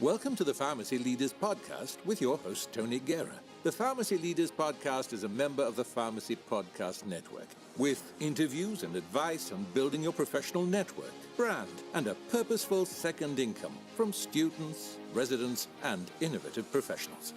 Welcome to the Pharmacy Leaders Podcast with your host, Tony Guerra. The Pharmacy Leaders Podcast is a member of the Pharmacy Podcast Network, with interviews and advice on building your professional network, brand, and a purposeful second income from students, residents, and innovative professionals.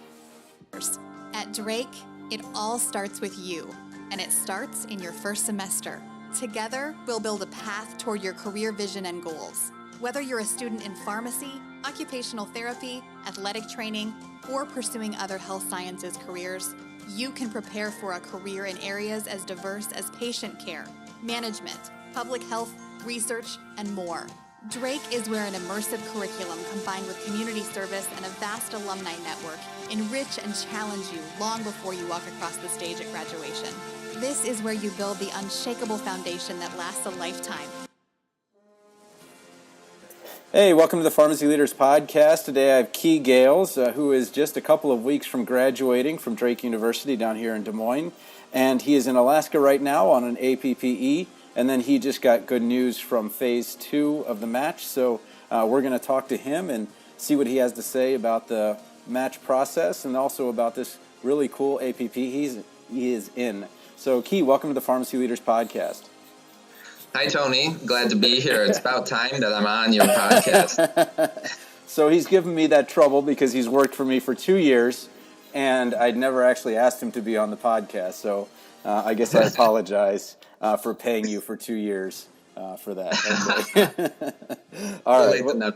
At Drake, it all starts with you, and it starts in your first semester. Together, we'll build a path toward your career vision and goals. Whether you're a student in pharmacy, occupational therapy, athletic training, or pursuing other health sciences careers, you can prepare for a career in areas as diverse as patient care, management, public health, research, and more. Drake is where an immersive curriculum combined with community service and a vast alumni network enrich and challenge you long before you walk across the stage at graduation. This is where you build the unshakable foundation that lasts a lifetime. Hey, welcome to the Pharmacy Leaders Podcast. Today I have Kee Gales, who is just a couple of weeks from graduating from Drake University down here in Des Moines. And he is in Alaska right now on an APPE. And then he just got good news from Phase 2 of the match. So we're going to talk to him and see what he has to say about the match process and also about this really cool APP he is in. So Kee, welcome to the Pharmacy Leaders Podcast. Hi, Tony. Glad to be here. It's about time that I'm on your podcast. So he's given me that trouble because he's worked for me for 2 years, and I'd never actually asked him to be on the podcast. So I guess I apologize for paying you for 2 years for that. All right.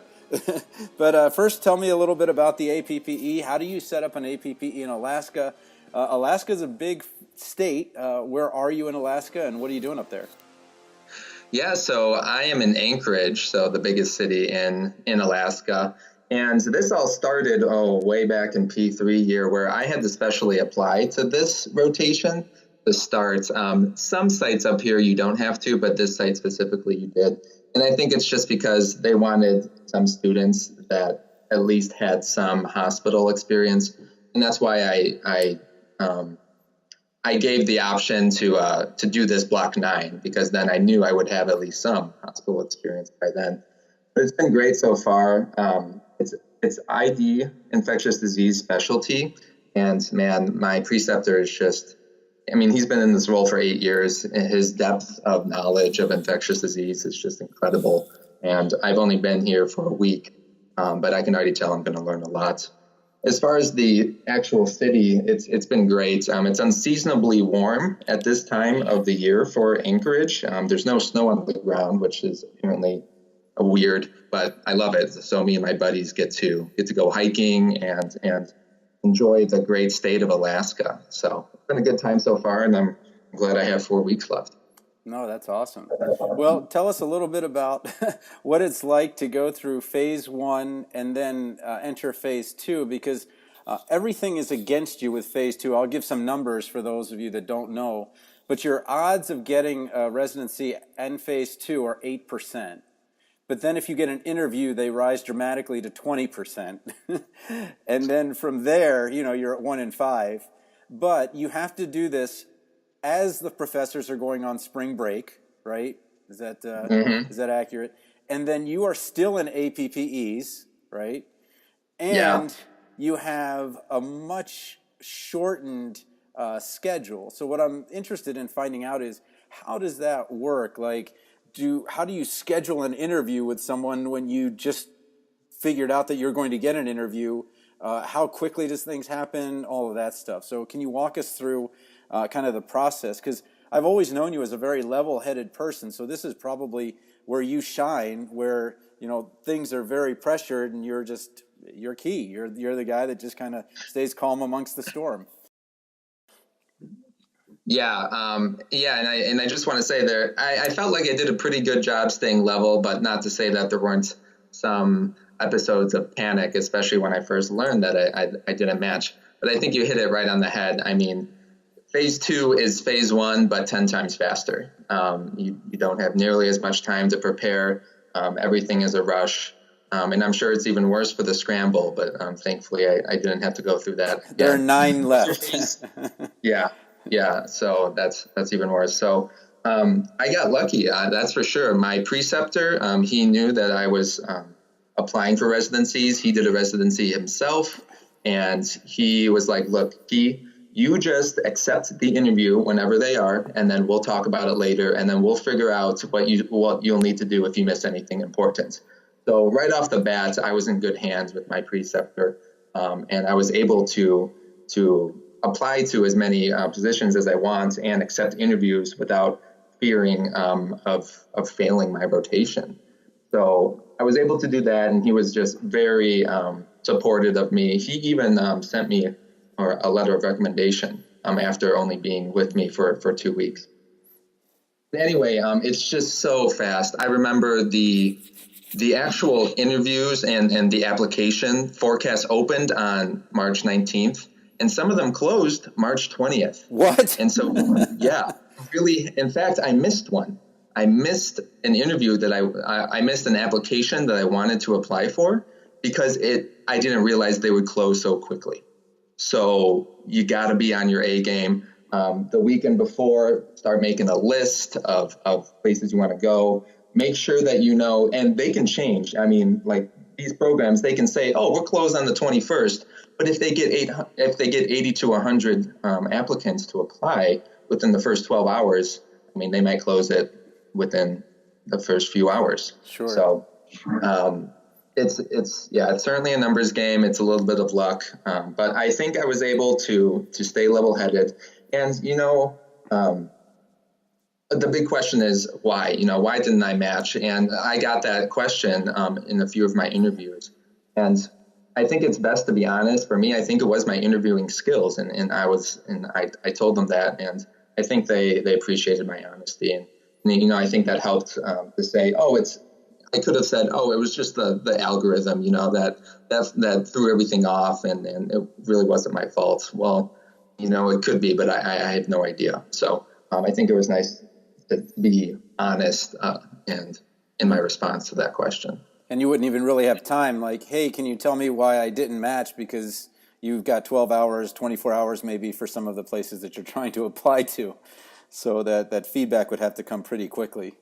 But first, tell me a little bit about the APPE. How do you set up an APPE in Alaska? Alaska is a big state. Where are you in Alaska, and what are you doing up there? Yeah, so I am in Anchorage, so the biggest city in Alaska. And this all started, way back in P3 year, where I had to specially apply to this rotation to start. Some sites up here you don't have to, but this site specifically you did. And I think it's just because they wanted some students that at least had some hospital experience. And that's why I gave the option to do this block 9, because then I knew I would have at least some hospital experience by then. But it's been great so far. It's ID, infectious disease specialty. And man, my preceptor is just, he's been in this role for 8 years. And his depth of knowledge of infectious disease is just incredible. And I've only been here for a week, but I can already tell I'm going to learn a lot. As far as the actual city, it's been great. It's unseasonably warm at this time of the year for Anchorage. There's no snow on the ground, which is apparently weird, but I love it. So me and my buddies get to go hiking and enjoy the great state of Alaska. So it's been a good time so far, and I'm glad I have 4 weeks left. No, that's awesome. Well, tell us a little bit about what it's like to go through Phase 1 and then enter Phase 2, because everything is against you with Phase 2. I'll give some numbers for those of you that don't know, but your odds of getting a residency in Phase 2 are 8%. But then if you get an interview, they rise dramatically to 20%. And then from there, you're at 1 in 5. But you have to do this as the professors are going on spring break, right? Is that accurate? And then you are still in APPEs, right? And you have a much shortened schedule. So what I'm interested in finding out is, how does that work? How do you schedule an interview with someone when you just figured out that you're going to get an interview? How quickly does things happen? All of that stuff. So can you walk us through kind of the process? Because I've always known you as a very level-headed person, so this is probably where you shine, where things are very pressured, and you're Kee. You're the guy that just kind of stays calm amongst the storm. Yeah, and I just want to say there, I felt like I did a pretty good job staying level, but not to say that there weren't some episodes of panic, especially when I first learned that I didn't match. But I think you hit it right on the head. Phase 2 is Phase 1, but 10 times faster. You don't have nearly as much time to prepare. Everything is a rush. And I'm sure it's even worse for the scramble, but thankfully I didn't have to go through that again. There are 9 left. Yeah. So that's even worse. So I got lucky, that's for sure. My preceptor, he knew that I was applying for residencies. He did a residency himself, and he was like, look, Kee, you just accept the interview whenever they are, and then we'll talk about it later, and then we'll figure out what you'll need to do if you miss anything important. So right off the bat, I was in good hands with my preceptor, and I was able to apply to as many positions as I want and accept interviews without fearing of failing my rotation. So I was able to do that, and he was just very supportive of me. He even sent me a letter of recommendation after only being with me for 2 weeks. Anyway, it's just so fast. I remember the actual interviews and the application forecast opened on March 19th, and some of them closed March 20th. What? And so, yeah, really, in fact, I missed one. I missed an interview that I missed an application that I wanted to apply for because I didn't realize they would close so quickly. So you got to be on your A game. The weekend before, start making a list of places you want to go. Make sure that you know, and they can change. I mean, like these programs, they can say, "Oh, we're closed on the 21st," but if they get 80 to 100 applicants to apply within the first 12 hours, I mean, they might close it within the first few hours. Sure. So it's certainly a numbers game. It's a little bit of luck, but I think I was able to stay level-headed. And the big question is why? Why didn't I match? And I got that question in a few of my interviews. And I think it's best to be honest. For me, I think it was my interviewing skills, and I told them that, and I think they appreciated my honesty. And I think that helped to say, I could have said, it was just the algorithm, that threw everything off, and it really wasn't my fault. Well, it could be, but I had no idea. So I think it was nice to be honest and in my response to that question. And you wouldn't even really have time, like, hey, can you tell me why I didn't match? Because you've got 12 hours, 24 hours maybe for some of the places that you're trying to apply to. So that feedback would have to come pretty quickly.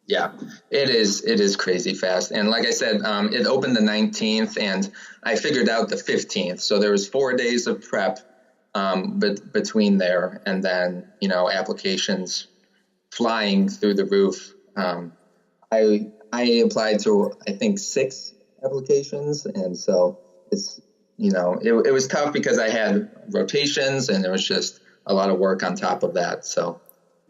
Yeah, it is crazy fast. And like I said, it opened the 19th, and I figured out the 15th. So there was 4 days of prep between there, and then, applications flying through the roof. I applied to, I think, 6 applications. And so it's, it was tough because I had rotations, and there was just a lot of work on top of that. So,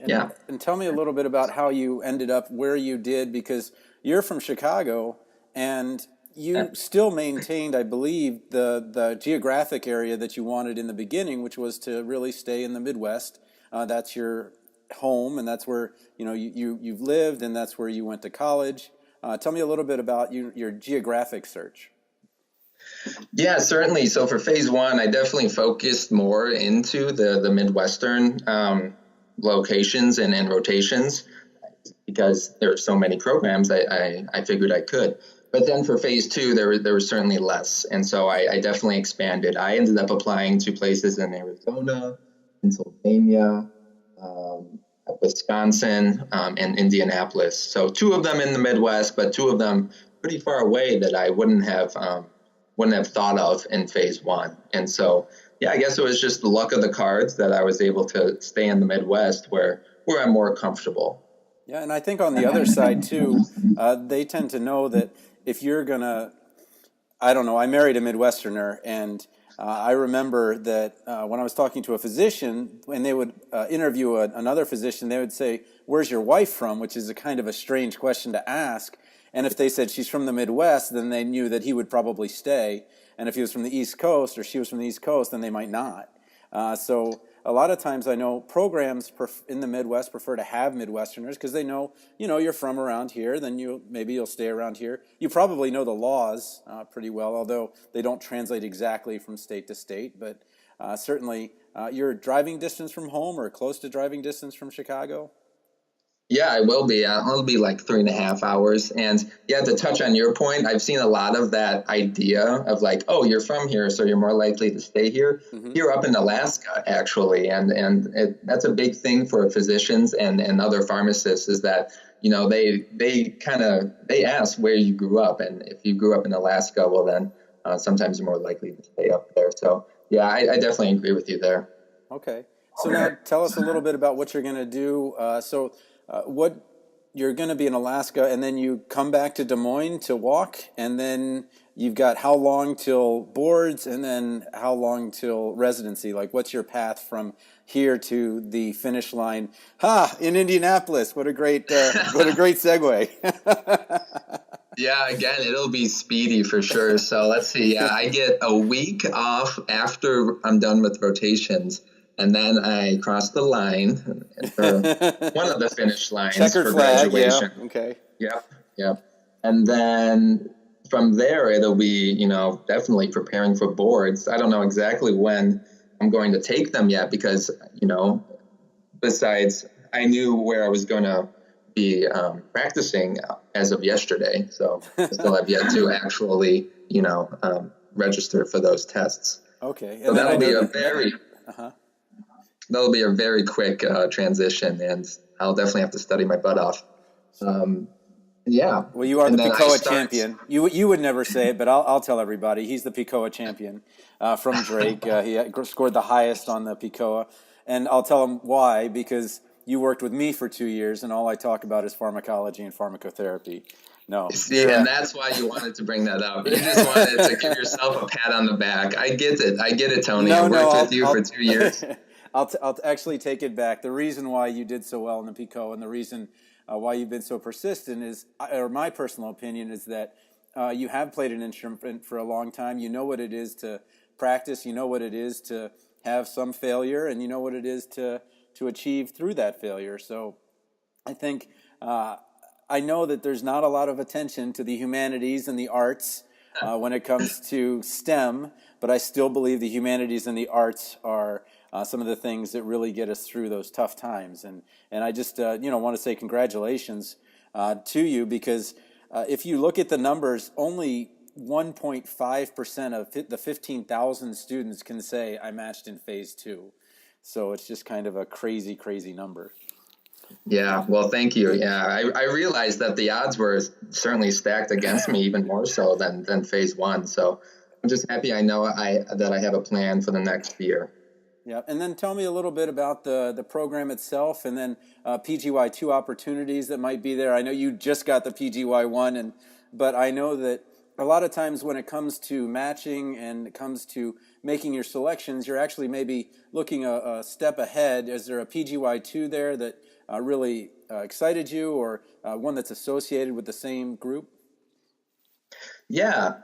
yeah. And tell me a little bit about how you ended up where you did, because you're from Chicago, and you still maintained, I believe, the geographic area that you wanted in the beginning, which was to really stay in the Midwest. That's your home, and that's where you've lived, and that's where you went to college. Tell me a little bit about your geographic search. Yeah, certainly. So for phase 1, I definitely focused more into the Midwestern locations and rotations because there are so many programs. I figured I could. But then for phase 2, there was certainly less. And so I definitely expanded. I ended up applying to places in Arizona, Pennsylvania, Wisconsin, and Indianapolis. So 2 of them in the Midwest, but 2 of them pretty far away that I wouldn't have thought of in phase 1. And so, yeah, I guess it was just the luck of the cards that I was able to stay in the Midwest where I'm more comfortable. Yeah, and I think on the other side, too, they tend to know that if you're going to, I don't know, I married a Midwesterner, and I remember that when I was talking to a physician, when they would interview another physician, they would say, "Where's your wife from?" which is a kind of a strange question to ask. And if they said she's from the Midwest, then they knew that he would probably stay. And if he was from the East Coast or she was from the East Coast, then they might not. So a lot of times I know programs in the Midwest prefer to have Midwesterners because they know, you're from around here, then maybe you'll stay around here. You probably know the laws pretty well, although they don't translate exactly from state to state. But certainly you're driving distance from home or close to driving distance from Chicago? Yeah, I will be. I'll be like 3.5 hours. And yeah, to touch on your point, I've seen a lot of that idea of like, oh, you're from here, so you're more likely to stay here. Mm-hmm. Here up in Alaska, actually. And that's a big thing for physicians and other pharmacists is that, they ask where you grew up, and if you grew up in Alaska, well then sometimes you're more likely to stay up there. So yeah, I definitely agree with you there. Okay. So now tell us a little bit about what you're going to do. What you're going to be in Alaska, and then you come back to Des Moines to walk, and then you've got how long till boards, and then how long till residency? Like, what's your path from here to the finish line? In Indianapolis. What a great segue. Yeah, again, it'll be speedy for sure. So let's see. Yeah, I get a week off after I'm done with rotations, and then I cross the line for one of the finish lines Checkered for flag, graduation. yeah. Okay. Yep. And then from there, it'll be, definitely preparing for boards. I don't know exactly when I'm going to take them yet because, besides, I knew where I was going to be practicing as of yesterday. So I still have yet to actually, register for those tests. Okay. So that'll be a very quick transition, and I'll definitely have to study my butt off. Yeah. Well, you are the PICOA champion. You would never say it, but I'll tell everybody. He's the PICOA champion from Drake. He scored the highest on the PICOA. And I'll tell him why, because you worked with me for 2 years, and all I talk about is pharmacology and pharmacotherapy. No. See, and that's why you wanted to bring that up. You just wanted to give yourself a pat on the back. I get it, Tony. I worked with you for 2 years. I'll actually take it back. The reason why you did so well in the PICOA and the reason why you've been so persistent is, or my personal opinion is that you have played an instrument for a long time. You know what it is to practice. You know what it is to have some failure, and you know what it is to achieve through that failure. So I think I know that there's not a lot of attention to the humanities and the arts when it comes to STEM, but I still believe the humanities and the arts are some of the things that really get us through those tough times. And I just want to say congratulations to you, because if you look at the numbers, only 1.5% of the 15,000 students can say I matched in phase 2. So it's just kind of a crazy, crazy number. Yeah, well, thank you. Yeah, I realized that the odds were certainly stacked against me, even more so than phase 1. So I'm just happy I know that I have a plan for the next year. Yeah, and then tell me a little bit about the program itself, and then PGY2 opportunities that might be there. I know you just got the PGY1, but I know that a lot of times when it comes to matching and it comes to making your selections, you're actually maybe looking a step ahead. Is there a PGY2 there that really excited you, or one that's associated with the same group? Yeah.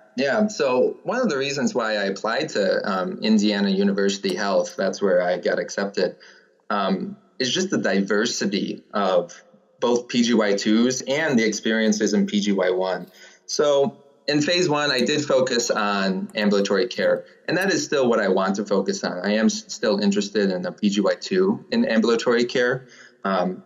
So one of the reasons why I applied to Indiana University Health, that's where I got accepted, is just the diversity of both PGY2s and the experiences in PGY1. So in phase 1, I did focus on ambulatory care, and that is still what I want to focus on. I am still interested in a PGY2 in ambulatory care.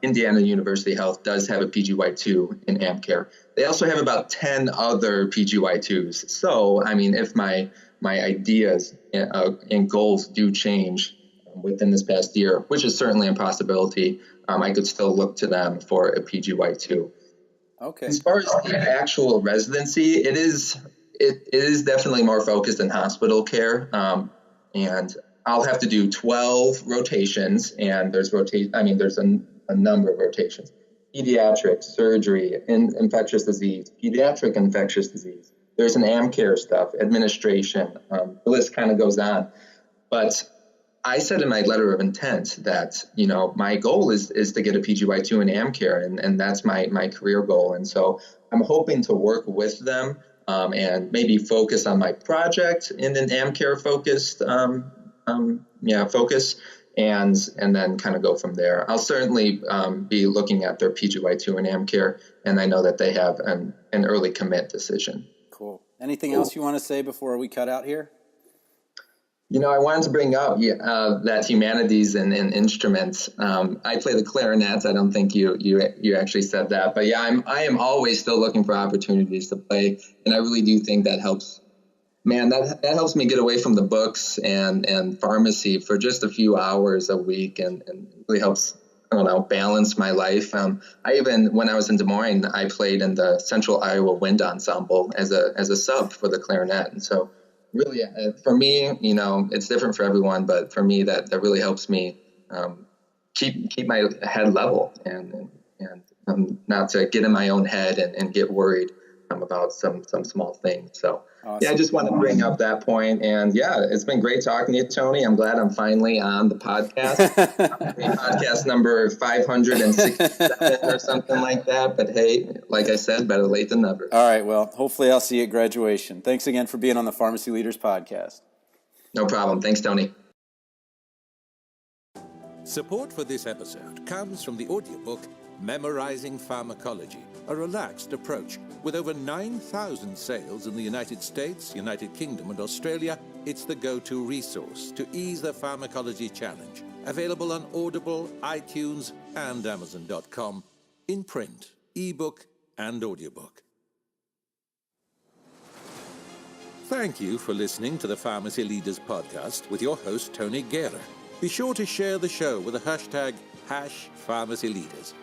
Indiana University Health does have a PGY2 in AM care. They also have about 10 other PGY2s. So, I mean, if my ideas and goals do change within this past year, which is certainly a possibility, I could still look to them for a PGY2. Okay. As far as the actual residency, it is definitely more focused in hospital care, and I'll have to do 12 rotations, and there's a number of rotations: pediatrics, surgery, infectious disease, pediatric infectious disease. There's an AmCare stuff, administration. The list kind of goes on, but I said in my letter of intent that, my goal is to get a PGY2 in AmCare, and that's my career goal. And so I'm hoping to work with them and maybe focus on my project in an AmCare focused focus, and then kind of go from there. I'll certainly be looking at their PGY2 and AmCare, and I know that they have an early commit decision. Cool. Anything else you want to say before we cut out here? I wanted to bring up that humanities and instruments. I play the clarinet. I don't think you actually said that, but yeah, I am always still looking for opportunities to play, and I really do think that helps. Man, that helps me get away from the books and pharmacy for just a few hours a week, and really helps I don't know, balance my life. I even, when I was in Des Moines, I played in the Central Iowa Wind Ensemble as a sub for the clarinet. And so really, for me, it's different for everyone, but for me, that really helps me keep my head level and not to get in my own head and get worried about some small things. So awesome. Yeah, I just want to bring up that point. And yeah, it's been great talking to you, Tony. I'm glad I'm finally on the podcast. Podcast number 567 or something like that. But hey, like I said, better late than never. All right. Well, hopefully I'll see you at graduation. Thanks again for being on the Pharmacy Leaders Podcast. No problem. Thanks, Tony. Support for this episode comes from the audiobook Memorizing Pharmacology, a relaxed approach. With over 9,000 sales in the United States, United Kingdom, and Australia, it's the go-to resource to ease the pharmacology challenge. Available on Audible, iTunes, and Amazon.com, in print, ebook, and audiobook. Thank you for listening to the Pharmacy Leaders Podcast with your host, Tony Gales. Be sure to share the show with the hashtag #PharmacyLeaders.